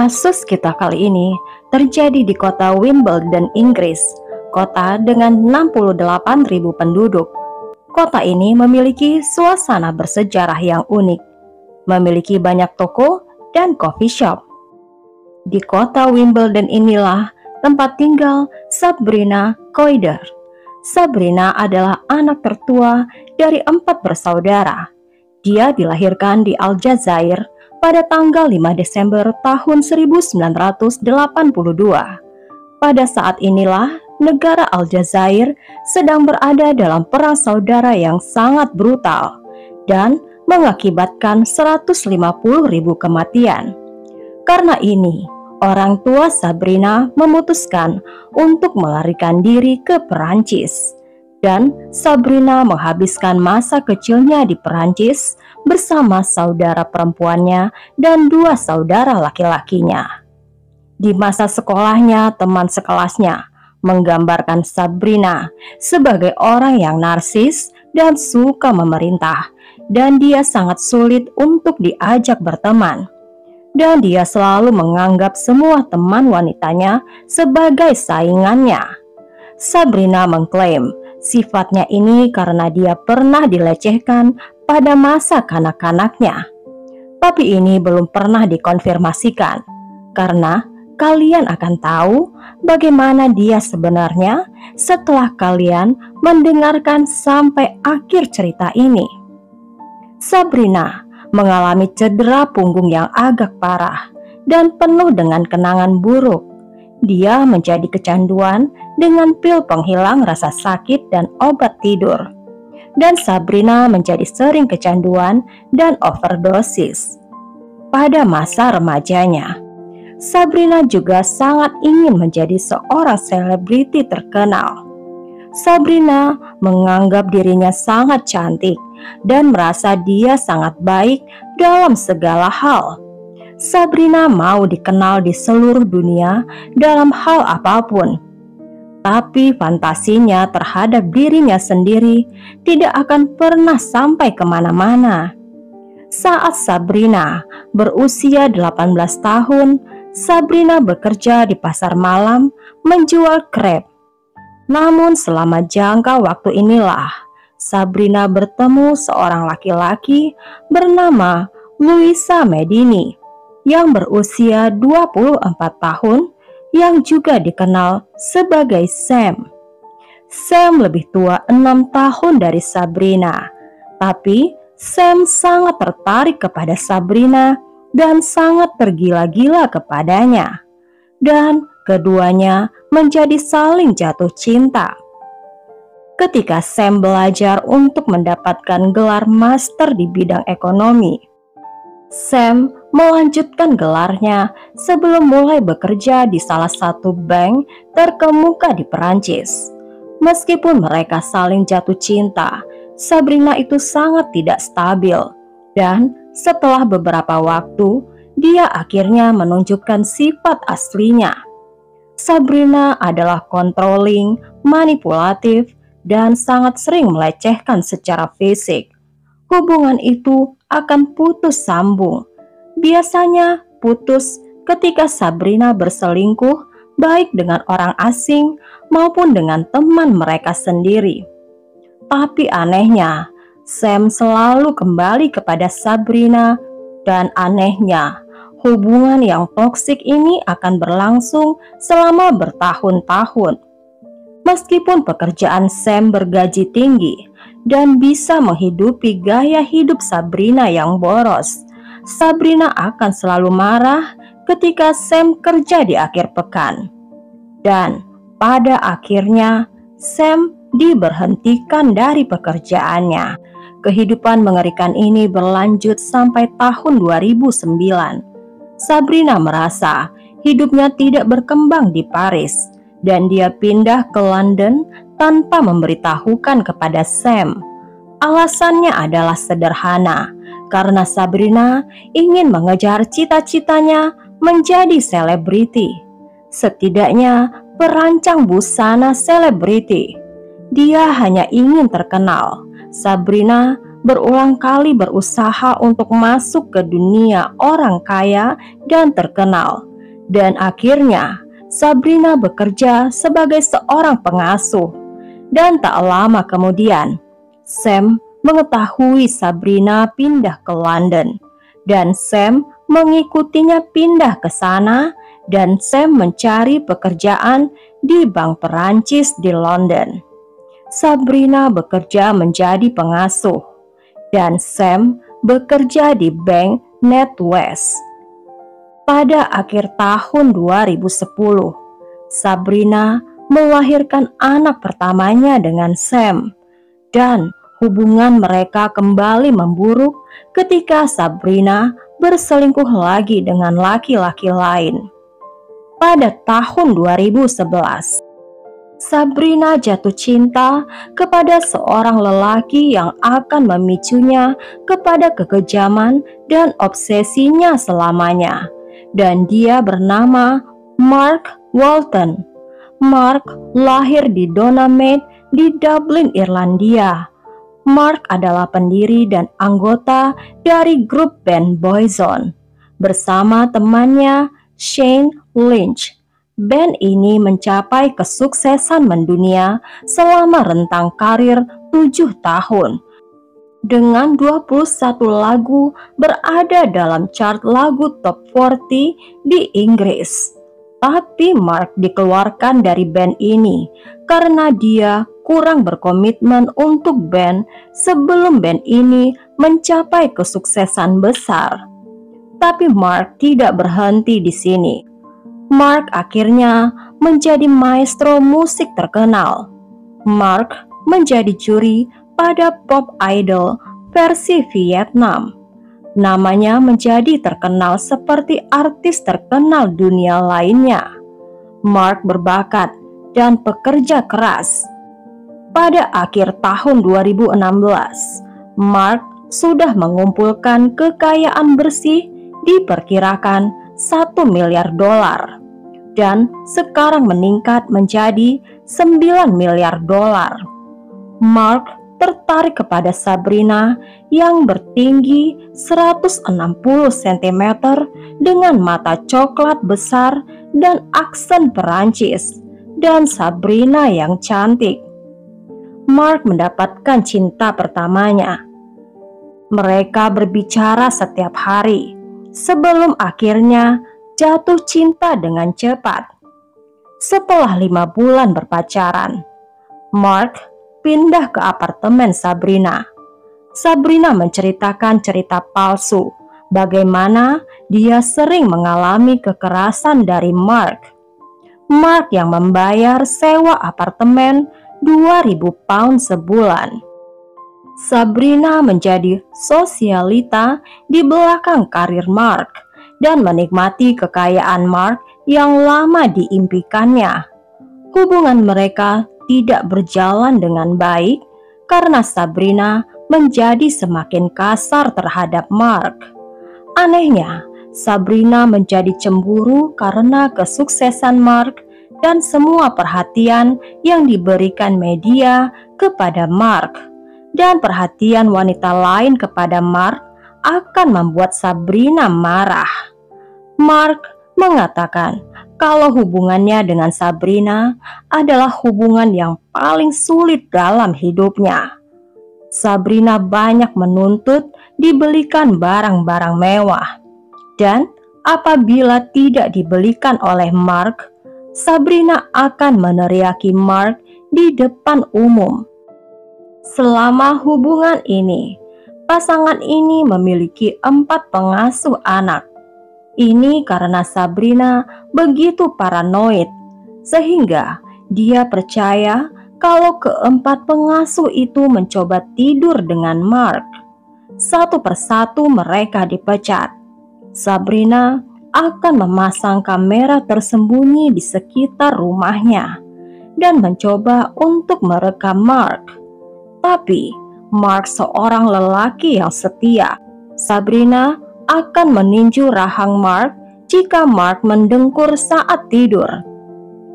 Kasus kita kali ini terjadi di kota Wimbledon, Inggris, kota dengan 68.000 penduduk. Kota ini memiliki suasana bersejarah yang unik, memiliki banyak toko dan coffee shop. Di kota Wimbledon inilah tempat tinggal Sabrina Coider. Sabrina adalah anak tertua dari 4 bersaudara. Dia dilahirkan di Aljazair pada tanggal 5 Desember tahun 1982. Pada saat inilah negara Aljazair sedang berada dalam perang saudara yang sangat brutal dan mengakibatkan 150.000 kematian. Karena ini, orang tua Sabrina memutuskan untuk melarikan diri ke Perancis. Dan Sabrina menghabiskan masa kecilnya di Perancis bersama saudara perempuannya dan 2 saudara laki-lakinya. Di masa sekolahnya, teman sekelasnya menggambarkan Sabrina sebagai orang yang narsis dan suka memerintah, dan dia sangat sulit untuk diajak berteman. Dan dia selalu menganggap semua teman wanitanya sebagai saingannya. Sabrina mengklaim sifatnya ini karena dia pernah dilecehkan pada masa kanak-kanaknya. Tapi ini belum pernah dikonfirmasikan, karena kalian akan tahu bagaimana dia sebenarnya setelah kalian mendengarkan sampai akhir cerita ini. Sabrina mengalami cedera punggung yang agak parah dan penuh dengan kenangan buruk. Dia menjadi kecanduan dengan pil penghilang rasa sakit dan obat tidur. Dan Sabrina menjadi sering kecanduan dan overdosis. Pada masa remajanya, Sabrina juga sangat ingin menjadi seorang selebriti terkenal. Sabrina menganggap dirinya sangat cantik dan merasa dia sangat baik dalam segala hal. Sabrina mau dikenal di seluruh dunia dalam hal apapun. Tapi fantasinya terhadap dirinya sendiri tidak akan pernah sampai kemana-mana. Saat Sabrina berusia 18 tahun, Sabrina bekerja di pasar malam menjual krep. Namun selama jangka waktu inilah Sabrina bertemu seorang laki-laki bernama Luisa Medini yang berusia 24 tahun yang juga dikenal sebagai Sam. Sam lebih tua 6 tahun dari Sabrina, tapi Sam sangat tertarik kepada Sabrina dan sangat tergila-gila kepadanya. Dan keduanya menjadi saling jatuh cinta. Ketika Sam belajar untuk mendapatkan gelar master di bidang ekonomi, Sam melanjutkan gelarnya sebelum mulai bekerja di salah satu bank terkemuka di Perancis. Meskipun mereka saling jatuh cinta, Sabrina itu sangat tidak stabil, dan setelah beberapa waktu, dia akhirnya menunjukkan sifat aslinya. Sabrina adalah controlling, manipulatif, dan sangat sering melecehkan secara fisik. Hubungan itu akan putus sambung. Biasanya putus ketika Sabrina berselingkuh baik dengan orang asing maupun dengan teman mereka sendiri. Tapi anehnya, Sam selalu kembali kepada Sabrina, dan anehnya, hubungan yang toksik ini akan berlangsung selama bertahun-tahun. Meskipun pekerjaan Sam bergaji tinggi dan bisa menghidupi gaya hidup Sabrina yang boros, Sabrina akan selalu marah ketika Sam kerja di akhir pekan. Dan pada akhirnya, Sam diberhentikan dari pekerjaannya. Kehidupan mengerikan ini berlanjut sampai tahun 2009. Sabrina merasa hidupnya tidak berkembang di Paris, dan dia pindah ke London tanpa memberitahukan kepada Sam. Alasannya adalah sederhana, karena Sabrina ingin mengejar cita-citanya menjadi selebriti. Setidaknya perancang busana selebriti. Dia hanya ingin terkenal. Sabrina berulang kali berusaha untuk masuk ke dunia orang kaya dan terkenal, Dan akhirnya Sabrina bekerja sebagai seorang pengasuh. Dan tak lama kemudian Sam mengetahui Sabrina pindah ke London, dan Sam mengikutinya pindah ke sana, dan Sam mencari pekerjaan di bank Perancis di London. Sabrina bekerja menjadi pengasuh, dan Sam bekerja di bank NatWest. Pada akhir tahun 2010, Sabrina melahirkan anak pertamanya dengan Sam, dan hubungan mereka kembali memburuk ketika Sabrina berselingkuh lagi dengan laki-laki lain. Pada tahun 2011, Sabrina jatuh cinta kepada seorang lelaki yang akan memicunya kepada kekejaman dan obsesinya selamanya, dan dia bernama Mark Walton. Mark lahir di Donaghmede di Dublin, Irlandia. Mark adalah pendiri dan anggota dari grup band Boyzone bersama temannya Shane Lynch. Band ini mencapai kesuksesan mendunia selama rentang karir 7 tahun. Dengan 21 lagu berada dalam chart lagu top 40 di Inggris. Tapi Mark dikeluarkan dari band ini karena dia kurang berkomitmen untuk band sebelum band ini mencapai kesuksesan besar. Tapi Mark tidak berhenti di sini. Mark akhirnya menjadi maestro musik terkenal. Mark menjadi juri pada Pop Idol versi Vietnam. Namanya menjadi terkenal seperti artis terkenal dunia lainnya. Mark berbakat dan pekerja keras. Pada akhir tahun 2016, Mark sudah mengumpulkan kekayaan bersih diperkirakan $1 miliar dan sekarang meningkat menjadi $9 miliar. Mark tertarik kepada Sabrina yang bertinggi 160 cm dengan mata coklat besar dan aksen Perancis, dan Sabrina yang cantik. Mark mendapatkan cinta pertamanya. Mereka berbicara setiap hari sebelum akhirnya jatuh cinta dengan cepat. Setelah 5 bulan berpacaran, Mark pindah ke apartemen Sabrina. Sabrina menceritakan cerita palsu bagaimana dia sering mengalami kekerasan dari Mark. Mark yang membayar sewa apartemen 2.000 pound sebulan. Sabrina menjadi sosialita di belakang karir Mark dan menikmati kekayaan Mark yang lama diimpikannya. Hubungan mereka tidak berjalan dengan baik karena Sabrina menjadi semakin kasar terhadap Mark. Anehnya, Sabrina menjadi cemburu karena kesuksesan Mark dan semua perhatian yang diberikan media kepada Mark. Dan perhatian wanita lain kepada Mark akan membuat Sabrina marah. Mark mengatakan kalau hubungannya dengan Sabrina adalah hubungan yang paling sulit dalam hidupnya. Sabrina banyak menuntut dibelikan barang-barang mewah, dan apabila tidak dibelikan oleh Mark, Sabrina akan meneriaki Mark di depan umum. Selama hubungan ini, pasangan ini memiliki 4 pengasuh anak. Ini karena Sabrina begitu paranoid, sehingga dia percaya kalau keempat pengasuh itu mencoba tidur dengan Mark. Satu persatu mereka dipecat. Sabrina akan memasang kamera tersembunyi di sekitar rumahnya dan mencoba untuk merekam Mark. Tapi Mark seorang lelaki yang setia. Sabrina akan meninju rahang Mark jika Mark mendengkur saat tidur.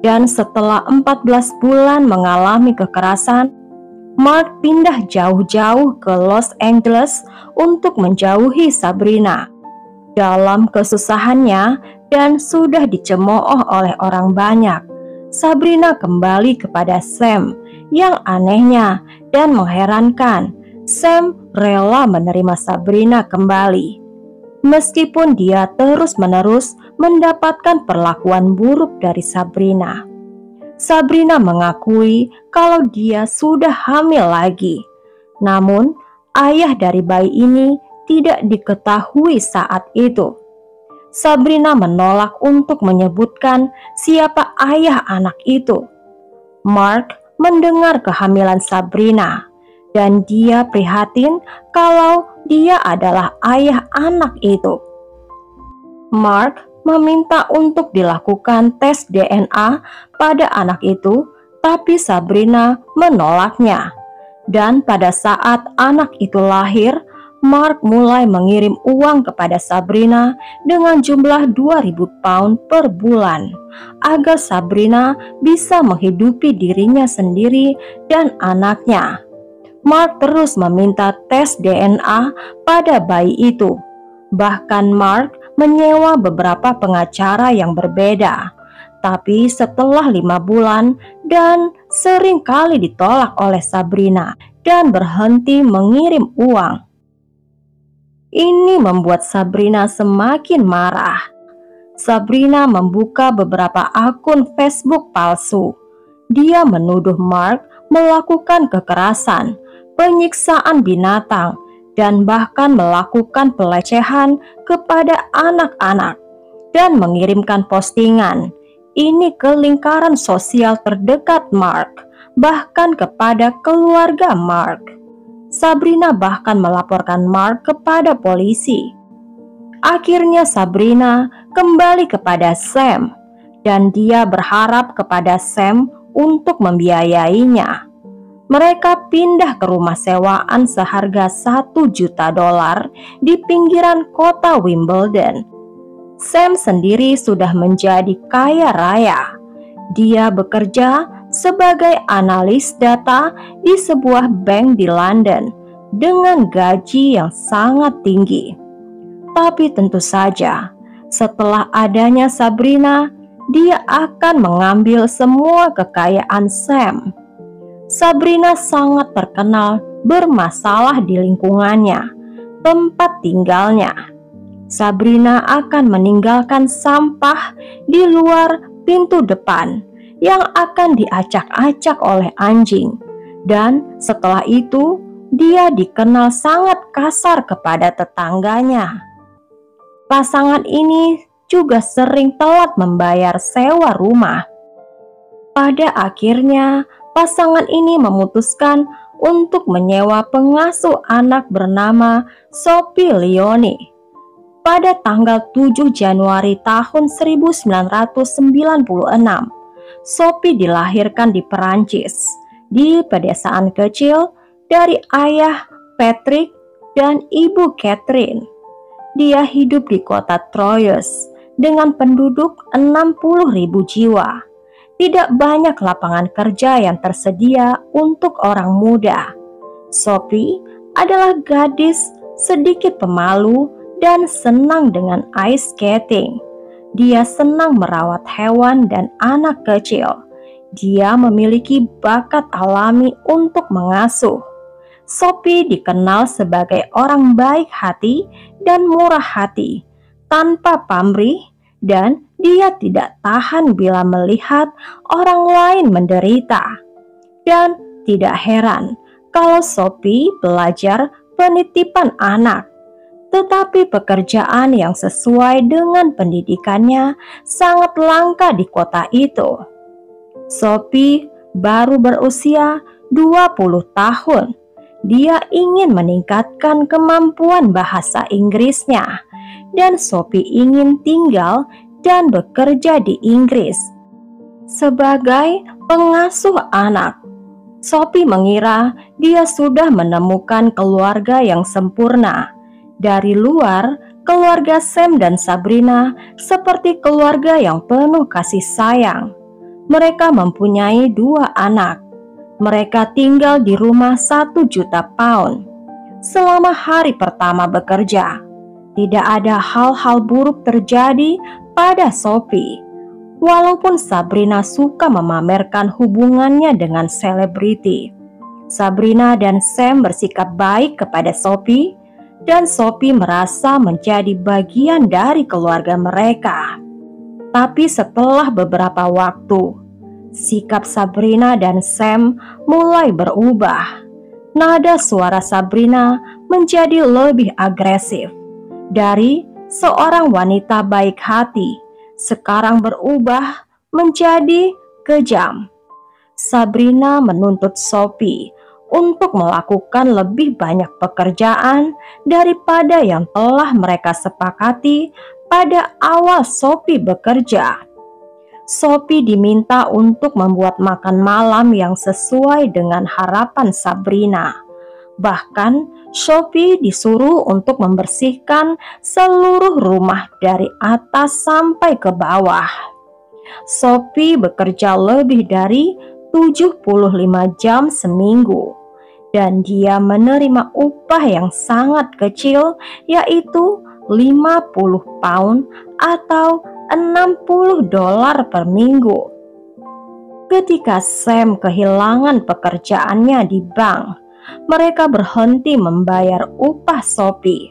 Dan setelah 14 bulan mengalami kekerasan, Mark pindah jauh-jauh ke Los Angeles untuk menjauhi Sabrina. Dalam kesusahannya dan sudah dicemooh oleh orang banyak, Sabrina kembali kepada Sam. Yang anehnya dan mengherankan, Sam rela menerima Sabrina kembali. Meskipun dia terus-menerus mendapatkan perlakuan buruk dari Sabrina. Sabrina mengakui kalau dia sudah hamil lagi. Namun, ayah dari bayi ini tidak diketahui saat itu. Sabrina menolak untuk menyebutkan siapa ayah anak itu. Mark mendengar kehamilan Sabrina dan dia prihatin kalau dia adalah ayah anak itu. Mark meminta untuk dilakukan tes DNA pada anak itu, tapi Sabrina menolaknya. Dan pada saat anak itu lahir, Mark mulai mengirim uang kepada Sabrina dengan jumlah 2.000 pound per bulan agar Sabrina bisa menghidupi dirinya sendiri dan anaknya. Mark terus meminta tes DNA pada bayi itu. Bahkan Mark menyewa beberapa pengacara yang berbeda. Tapi setelah 5 bulan dan sering kali ditolak oleh Sabrina dan berhenti mengirim uang. Ini membuat Sabrina semakin marah. Sabrina membuka beberapa akun Facebook palsu. Dia menuduh Mark melakukan kekerasan, penyiksaan binatang, dan bahkan melakukan pelecehan kepada anak-anak dan mengirimkan postingan ini ke lingkaran sosial terdekat Mark, bahkan kepada keluarga Mark. Sabrina bahkan melaporkan Mark kepada polisi. Akhirnya Sabrina kembali kepada Sam dan dia berharap kepada Sam untuk membiayainya. Mereka pindah ke rumah sewaan seharga $1 juta di pinggiran kota Wimbledon. Sam sendiri sudah menjadi kaya raya. Dia bekerja sebagai analis data di sebuah bank di London dengan gaji yang sangat tinggi. Tapi tentu saja, setelah adanya Sabrina, dia akan mengambil semua kekayaan Sam. Sabrina sangat terkenal bermasalah di lingkungannya, tempat tinggalnya. Sabrina akan meninggalkan sampah di luar pintu depan yang akan diacak-acak oleh anjing. Dan setelah itu, dia dikenal sangat kasar kepada tetangganya. Pasangan ini juga sering telat membayar sewa rumah. Pada akhirnya, pasangan ini memutuskan untuk menyewa pengasuh anak bernama Sophie Leone. Pada tanggal 7 Januari tahun 1996, Sophie dilahirkan di Perancis, di pedesaan kecil dari ayah Patrick dan ibu Catherine. Dia hidup di kota Troyes dengan penduduk 60.000 jiwa. Tidak banyak lapangan kerja yang tersedia untuk orang muda. Sophie adalah gadis sedikit pemalu dan senang dengan ice skating. Dia senang merawat hewan dan anak kecil. Dia memiliki bakat alami untuk mengasuh. Sophie dikenal sebagai orang baik hati dan murah hati, tanpa pamrih, dan dia tidak tahan bila melihat orang lain menderita. Dan tidak heran kalau Sophie belajar penitipan anak. Tetapi pekerjaan yang sesuai dengan pendidikannya sangat langka di kota itu. Sophie baru berusia 20 tahun. Dia ingin meningkatkan kemampuan bahasa Inggrisnya, dan Sophie ingin tinggal dan bekerja di Inggris sebagai pengasuh anak. Sophie mengira dia sudah menemukan keluarga yang sempurna. Dari luar, keluarga Sam dan Sabrina seperti keluarga yang penuh kasih sayang. Mereka mempunyai 2 anak. Mereka tinggal di rumah 1 juta pound. Selama hari pertama bekerja, Tidak ada hal-hal buruk terjadi pada Sophie. Walaupun Sabrina suka memamerkan hubungannya dengan selebriti, Sabrina dan Sam bersikap baik kepada Sophie, dan Sophie merasa menjadi bagian dari keluarga mereka. Tapi setelah beberapa waktu, sikap Sabrina dan Sam mulai berubah. Nada suara Sabrina menjadi lebih agresif. Dari seorang wanita baik hati, sekarang berubah menjadi kejam. Sabrina menuntut Sophie untuk melakukan lebih banyak pekerjaan daripada yang telah mereka sepakati pada awal Sophie bekerja. Sophie diminta untuk membuat makan malam yang sesuai dengan harapan Sabrina. Bahkan Sophie disuruh untuk membersihkan seluruh rumah dari atas sampai ke bawah. Sophie bekerja lebih dari 75 jam seminggu, dan dia menerima upah yang sangat kecil, yaitu 50 pound atau $60 per minggu. Ketika Sam kehilangan pekerjaannya di bank, mereka berhenti membayar upah Sophie,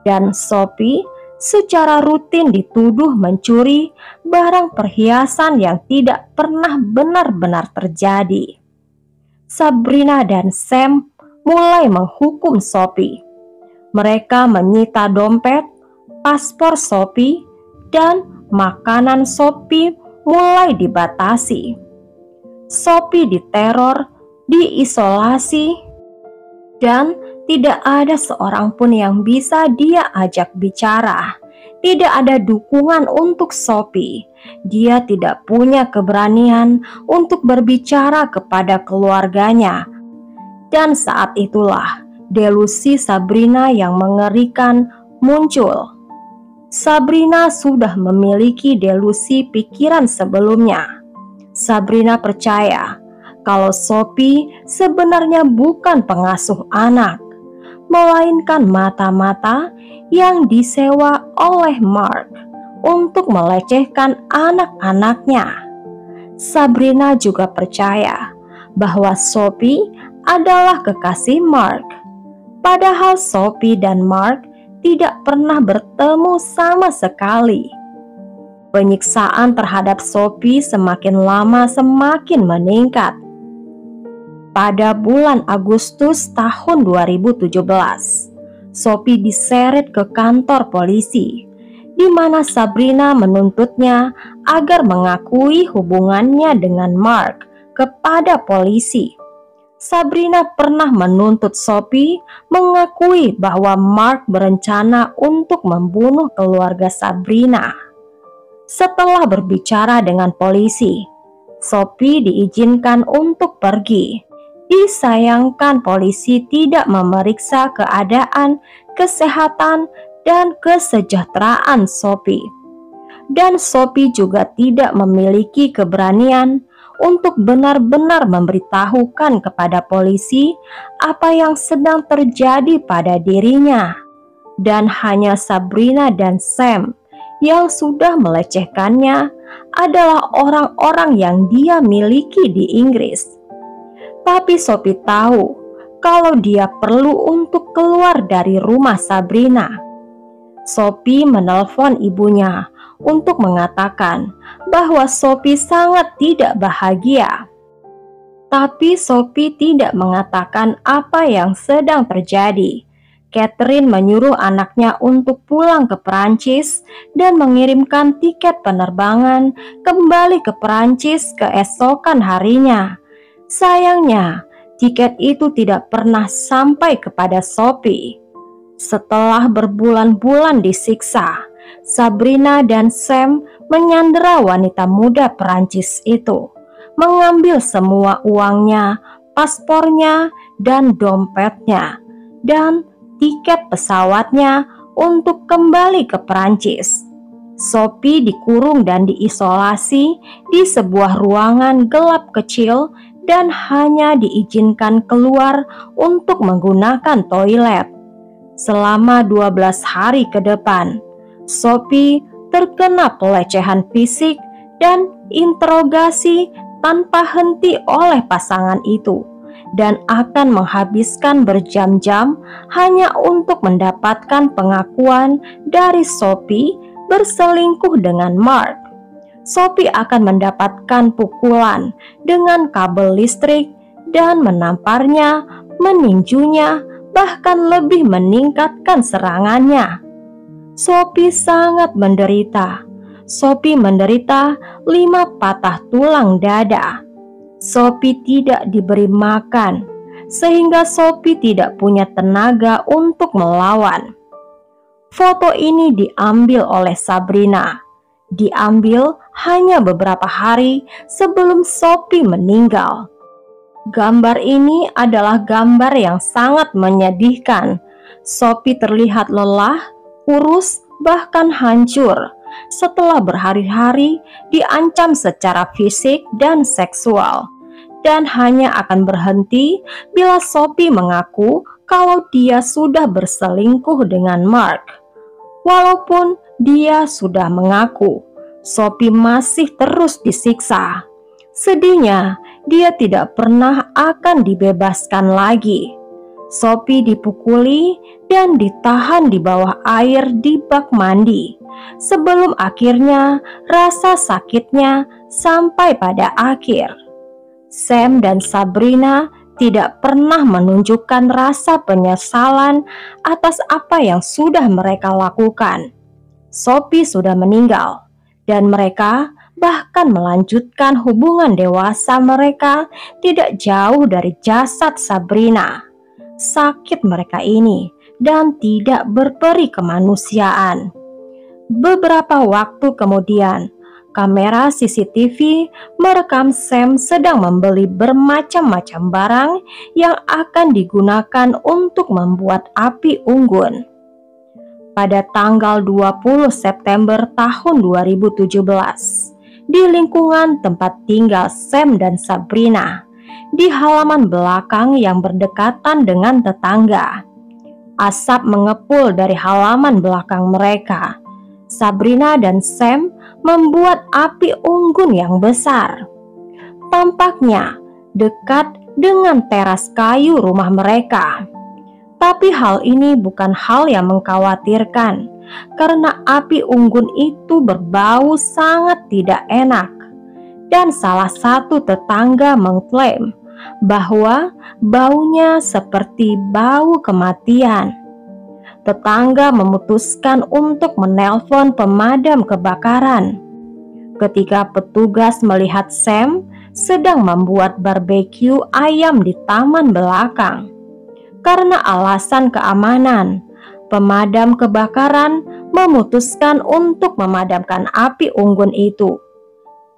dan Sophie secara rutin dituduh mencuri barang perhiasan yang tidak pernah benar-benar terjadi. Sabrina dan Sam mulai menghukum Sophie. Mereka menyita dompet, paspor Sophie, dan makanan Sophie mulai dibatasi. Sophie diteror, diisolasi, dan tidak ada seorang pun yang bisa dia ajak bicara. Tidak ada dukungan untuk Sophie. Dia tidak punya keberanian untuk berbicara kepada keluarganya. Dan saat itulah delusi Sabrina yang mengerikan muncul. Sabrina sudah memiliki delusi pikiran sebelumnya. Sabrina percaya kalau Sophie sebenarnya bukan pengasuh anak, melainkan mata-mata yang disewa oleh Mark untuk melecehkan anak-anaknya. Sabrina juga percaya bahwa Sophie adalah kekasih Mark, padahal Sophie dan Mark tidak pernah bertemu sama sekali. Penyiksaan terhadap Sophie semakin lama semakin meningkat. Pada bulan Agustus tahun 2017, Sophie diseret ke kantor polisi, di mana Sabrina menuntutnya agar mengakui hubungannya dengan Mark kepada polisi. Sabrina pernah menuntut Sophie mengakui bahwa Mark berencana untuk membunuh keluarga Sabrina. Setelah berbicara dengan polisi, Sophie diizinkan untuk pergi. Disayangkan polisi tidak memeriksa keadaan kesehatan dan kesejahteraan Sophie. Dan Sophie juga tidak memiliki keberanian untuk benar-benar memberitahukan kepada polisi apa yang sedang terjadi pada dirinya. Dan hanya Sabrina dan Sam yang sudah melecehkannya adalah orang-orang yang dia miliki di Inggris. Tapi Sophie tahu kalau dia perlu untuk keluar dari rumah Sabrina. Sophie menelpon ibunya untuk mengatakan bahwa Sophie sangat tidak bahagia. Tapi Sophie tidak mengatakan apa yang sedang terjadi. Catherine menyuruh anaknya untuk pulang ke Perancis dan mengirimkan tiket penerbangan kembali ke Perancis keesokan harinya. Sayangnya, tiket itu tidak pernah sampai kepada Sophie. Setelah berbulan-bulan disiksa, Sabrina dan Sam menyandera wanita muda Perancis itu, mengambil semua uangnya, paspornya, dan dompetnya, dan tiket pesawatnya untuk kembali ke Perancis. Sophie dikurung dan diisolasi di sebuah ruangan gelap kecil dan hanya diizinkan keluar untuk menggunakan toilet. Selama 12 hari ke depan, Sophie terkena pelecehan fisik dan interogasi tanpa henti oleh pasangan itu, dan akan menghabiskan berjam-jam hanya untuk mendapatkan pengakuan dari Sophie berselingkuh dengan Mark. Sophie akan mendapatkan pukulan dengan kabel listrik dan menamparnya, meninjunya, bahkan lebih meningkatkan serangannya. Sophie sangat menderita. Sophie menderita 5 patah tulang dada. Sophie tidak diberi makan, sehingga Sophie tidak punya tenaga untuk melawan. Foto ini diambil oleh Sabrina. Diambil hanya beberapa hari sebelum Sophie meninggal. Gambar ini adalah gambar yang sangat menyedihkan. Sophie terlihat lelah, kurus, bahkan hancur setelah berhari-hari diancam secara fisik dan seksual, dan hanya akan berhenti bila Sophie mengaku kalau dia sudah berselingkuh dengan Mark. Walaupun dia sudah mengaku, Sophie masih terus disiksa. Sedihnya, dia tidak pernah akan dibebaskan lagi. Sophie dipukuli dan ditahan di bawah air di bak mandi, sebelum akhirnya rasa sakitnya sampai pada akhir. Sam dan Sabrina tidak pernah menunjukkan rasa penyesalan atas apa yang sudah mereka lakukan. Sophie sudah meninggal, dan mereka bahkan melanjutkan hubungan dewasa mereka tidak jauh dari jasad Sabrina. Sakit mereka ini dan tidak berperi kemanusiaan. Beberapa waktu kemudian, kamera CCTV merekam Sam sedang membeli bermacam-macam barang yang akan digunakan untuk membuat api unggun. Pada tanggal 20 September tahun 2017, di lingkungan tempat tinggal Sam dan Sabrina, di halaman belakang yang berdekatan dengan tetangga, asap mengepul dari halaman belakang mereka. Sabrina dan Sam membuat api unggun yang besar. Tampaknya dekat dengan teras kayu rumah mereka. Tapi hal ini bukan hal yang mengkhawatirkan, karena api unggun itu berbau sangat tidak enak. Dan salah satu tetangga mengklaim bahwa baunya seperti bau kematian. Tetangga memutuskan untuk menelpon pemadam kebakaran. Ketika petugas melihat Sam sedang membuat barbeque ayam di taman belakang. Karena alasan keamanan, pemadam kebakaran memutuskan untuk memadamkan api unggun itu.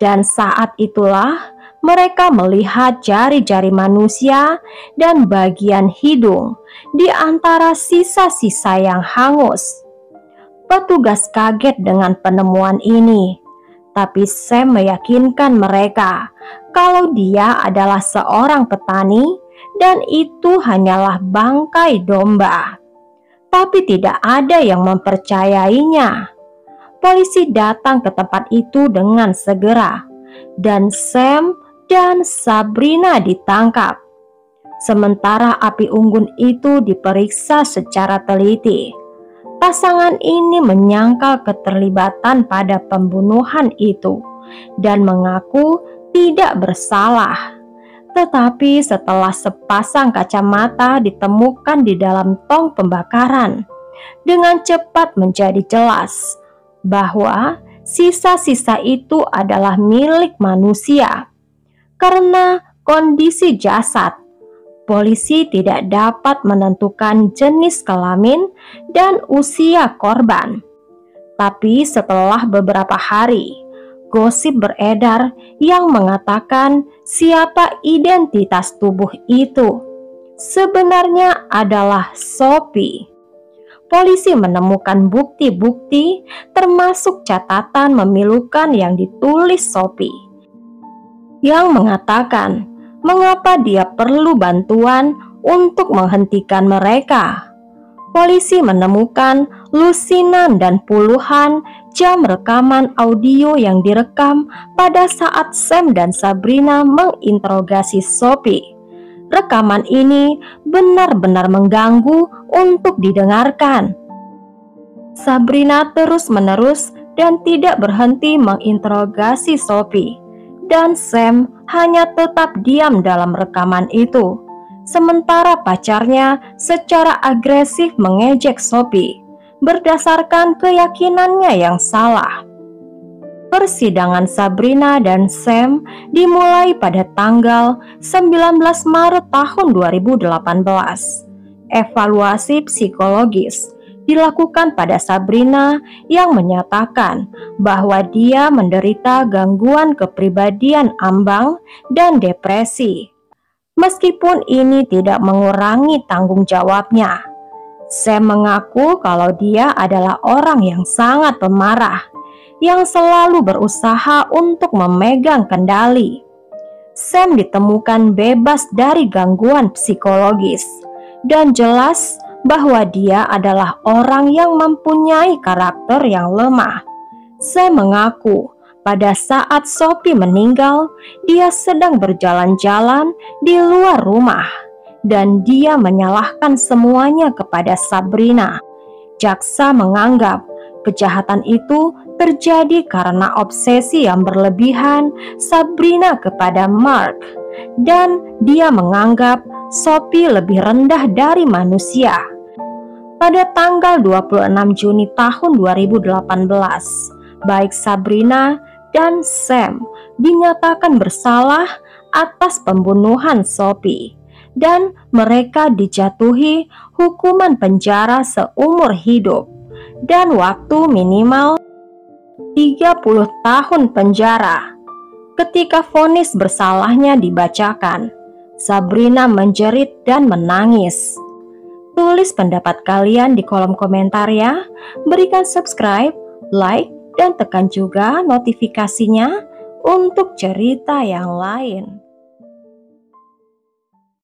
Dan saat itulah mereka melihat jari-jari manusia dan bagian hidung di antara sisa-sisa yang hangus. Petugas kaget dengan penemuan ini, tapi Sam meyakinkan mereka kalau dia adalah seorang petani dan itu hanyalah bangkai domba. Tapi tidak ada yang mempercayainya. Polisi datang ke tempat itu dengan segera, dan Sam dan Sabrina ditangkap. Sementara api unggun itu diperiksa secara teliti, pasangan ini menyangkal keterlibatan pada pembunuhan itu dan mengaku tidak bersalah. Tetapi setelah sepasang kacamata ditemukan di dalam tong pembakaran, dengan cepat menjadi jelas bahwa sisa-sisa itu adalah milik manusia. Karena kondisi jasad, polisi tidak dapat menentukan jenis kelamin dan usia korban. Tapi setelah beberapa hari, gosip beredar yang mengatakan siapa identitas tubuh itu. Sebenarnya adalah Sophie. Polisi menemukan bukti-bukti termasuk catatan memilukan yang ditulis Sophie, yang mengatakan mengapa dia perlu bantuan untuk menghentikan mereka. polisi menemukan lusinan dan puluhan jam rekaman audio yang direkam pada saat Sam dan Sabrina menginterogasi Sophie. Rekaman ini benar-benar mengganggu untuk didengarkan. Sabrina terus-menerus dan tidak berhenti menginterogasi Sophie, dan Sam hanya tetap diam dalam rekaman itu. Sementara pacarnya secara agresif mengejek Sophie berdasarkan keyakinannya yang salah. Persidangan Sabrina dan Sam dimulai pada tanggal 19 Maret tahun 2018. Evaluasi psikologis dilakukan pada Sabrina yang menyatakan bahwa dia menderita gangguan kepribadian ambang dan depresi. Meskipun ini tidak mengurangi tanggung jawabnya, Sam mengaku kalau dia adalah orang yang sangat pemarah, yang selalu berusaha untuk memegang kendali. Sam ditemukan bebas dari gangguan psikologis, dan jelas bahwa dia adalah orang yang mempunyai karakter yang lemah. Sam mengaku pada saat Sophie meninggal, dia sedang berjalan-jalan di luar rumah dan dia menyalahkan semuanya kepada Sabrina. Jaksa menganggap kejahatan itu terjadi karena obsesi yang berlebihan Sabrina kepada Mark, dan dia menganggap Sophie lebih rendah dari manusia. Pada tanggal 26 Juni tahun 2018, baik Sabrina dan Sam dinyatakan bersalah atas pembunuhan Sophie, dan mereka dijatuhi hukuman penjara seumur hidup dan waktu minimal 30 tahun penjara. Ketika vonis bersalahnya dibacakan, Sabrina menjerit dan menangis. Tulis pendapat kalian di kolom komentar ya. Berikan subscribe, like, dan tekan juga notifikasinya untuk cerita yang lain.